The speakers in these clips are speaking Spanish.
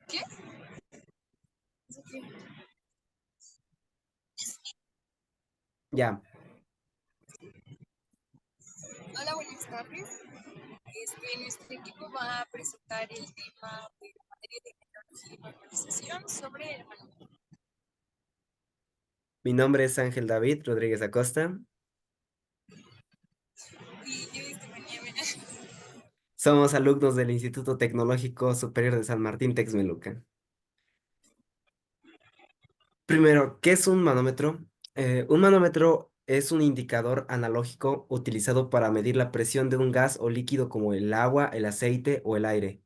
¿Qué? Ya, Hola, buenas tardes. Nuestro equipo va a presentar el tema de la materia de tecnología y normalización sobre el manual. mi nombre es Ángel David Rodríguez Acosta. Y yo, Estefanía Mena. Somos alumnos del Instituto Tecnológico Superior de San Martín Texmelucan. Primero, ¿qué es un manómetro? Un manómetro es un indicador analógico utilizado para medir la presión de un gas o líquido como el agua, el aceite o el aire.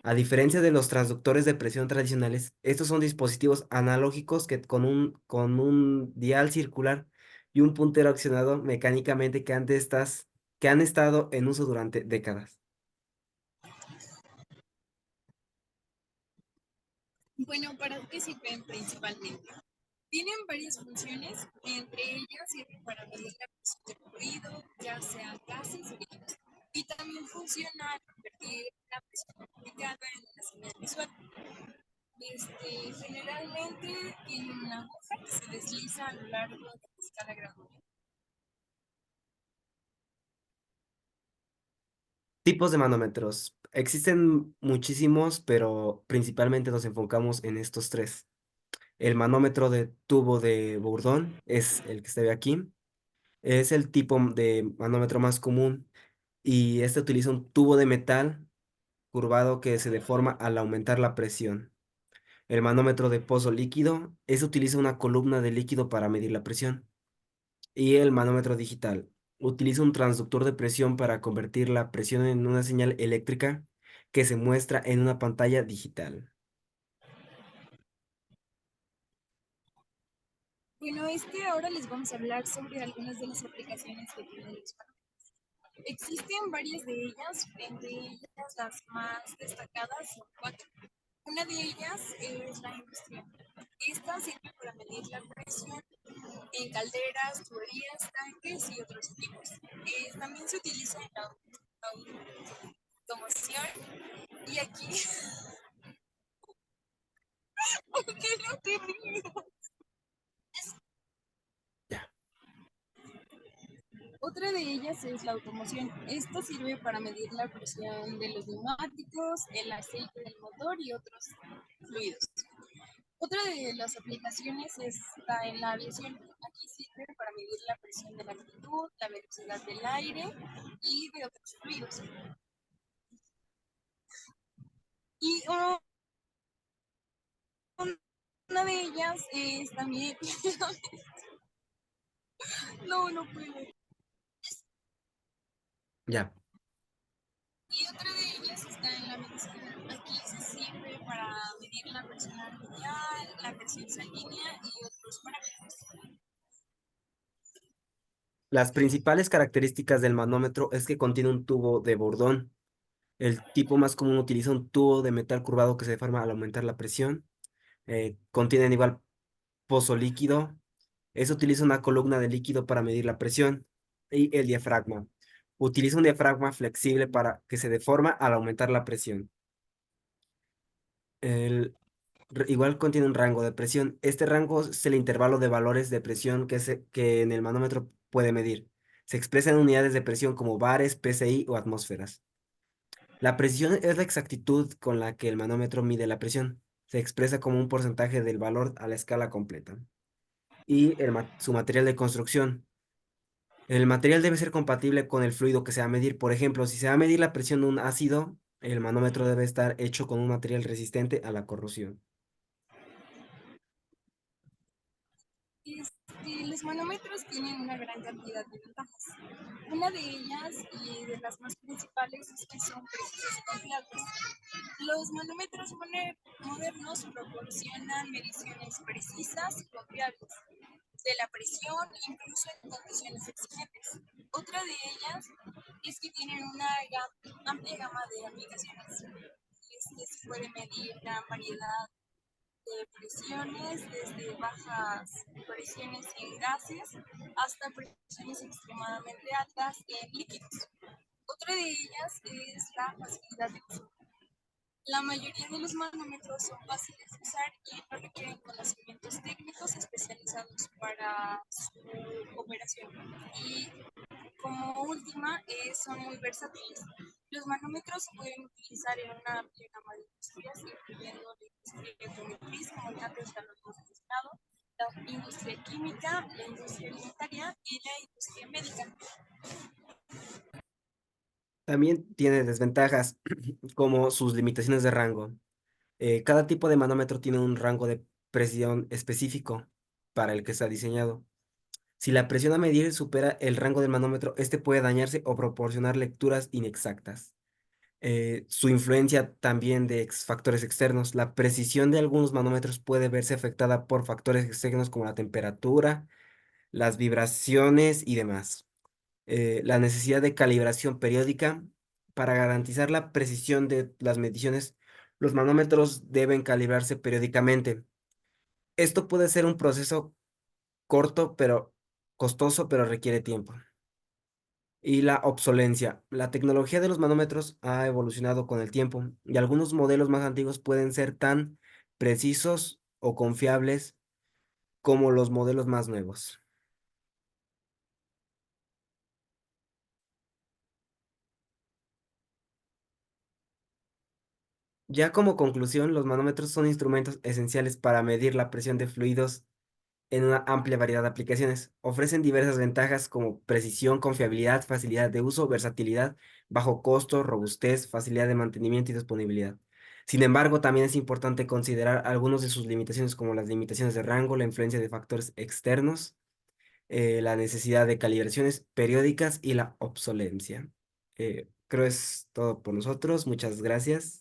A diferencia de los transductores de presión tradicionales, estos son dispositivos analógicos que con un dial circular y un puntero accionado mecánicamente que han estado en uso durante décadas. Bueno, ¿para qué sirven principalmente? Tienen varias funciones, entre ellas sirven para medir la presión del fluido, ya sea gases o líquidos. Y también funciona al convertir la presión aplicada en una señal visual. Generalmente tiene una aguja que se desliza a lo largo de la escala gradual. Tipos de manómetros. Existen muchísimos, pero principalmente nos enfocamos en estos tres. El manómetro de tubo de Bourdon es el que se ve aquí. Es el tipo de manómetro más común y este utiliza un tubo de metal curvado que se deforma al aumentar la presión. El manómetro de pozo líquido, ese utiliza una columna de líquido para medir la presión. Y el manómetro digital, utiliza un transductor de presión para convertir la presión en una señal eléctrica que se muestra en una pantalla digital. Bueno, ahora les vamos a hablar sobre algunas de las aplicaciones que tienen los manuales. Existen varias de ellas, entre ellas las más destacadas son cuatro. Una de ellas es la industrial. Esta sirve para medir la presión en calderas, tuberías, tanques y otros equipos. También se utiliza en la automoción y aquí, ¿por qué no te ríes? Ya. Otra de ellas es la automoción. Esta sirve para medir la presión de los neumáticos, el aceite del motor y otros fluidos. Otra de las aplicaciones está en la aviación. Aquí sirve para medir la presión de la altitud, la velocidad del aire y de otros fluidos. Y una de ellas es también... no, no puedo. Ya. Y otra de ellas está en la medicina. Aquí se sirve para medir la presión arterial, la presión sanguínea y otros parámetros. Las principales características del manómetro es que contiene un tubo de Bourdon. El tipo más común utiliza un tubo de metal curvado que se deforma al aumentar la presión. Contienen igual pozo líquido. Eso utiliza una columna de líquido para medir la presión. Y el diafragma. Utiliza un diafragma flexible para que se deforma al aumentar la presión. El, igual contiene un rango de presión. Este rango es el intervalo de valores de presión que en el manómetro puede medir. Se expresa en unidades de presión como bares, PSI o atmósferas. La precisión es la exactitud con la que el manómetro mide la presión. Se expresa como un porcentaje del valor a la escala completa. Y su material de construcción. El material debe ser compatible con el fluido que se va a medir. Por ejemplo, si se va a medir la presión de un ácido, el manómetro debe estar hecho con un material resistente a la corrosión. Los manómetros tienen una gran cantidad de ventajas. Una de ellas y de las más principales es que son precisos y confiables. Los manómetros modernos proporcionan mediciones precisas y confiables de la presión, incluso en condiciones exigentes. Otra de ellas es que tienen una amplia gama de aplicaciones. Se puede medir gran variedad de presiones, desde bajas presiones en gases hasta presiones extremadamente altas en líquidos. Otra de ellas es la facilidad de uso. La mayoría de los manómetros son fáciles de usar y no requieren conocimientos técnicos especializados para su operación. Y como última, son muy versátiles. Los manómetros se pueden utilizar en una amplia gama de industrias, incluyendo la industria automotriz, como ya antes ya lo hemos mencionado, la industria química, la industria alimentaria y la industria médica. También tiene desventajas como sus limitaciones de rango. Cada tipo de manómetro tiene un rango de presión específico para el que está diseñado. Si la presión a medir supera el rango del manómetro, este puede dañarse o proporcionar lecturas inexactas. Su influencia también de factores externos. La precisión de algunos manómetros puede verse afectada por factores externos como la temperatura, las vibraciones y demás. La necesidad de calibración periódica. Para garantizar la precisión de las mediciones, los manómetros deben calibrarse periódicamente. Esto puede ser un proceso corto, pero costoso, pero requiere tiempo. Y la obsolencia. La tecnología de los manómetros ha evolucionado con el tiempo y algunos modelos más antiguos pueden ser tan precisos o confiables como los modelos más nuevos. Ya como conclusión, los manómetros son instrumentos esenciales para medir la presión de fluidos en una amplia variedad de aplicaciones. Ofrecen diversas ventajas como precisión, confiabilidad, facilidad de uso, versatilidad, bajo costo, robustez, facilidad de mantenimiento y disponibilidad. Sin embargo, también es importante considerar algunas de sus limitaciones como las limitaciones de rango, la influencia de factores externos, la necesidad de calibraciones periódicas y la obsolencia. Creo es todo por nosotros. Muchas gracias.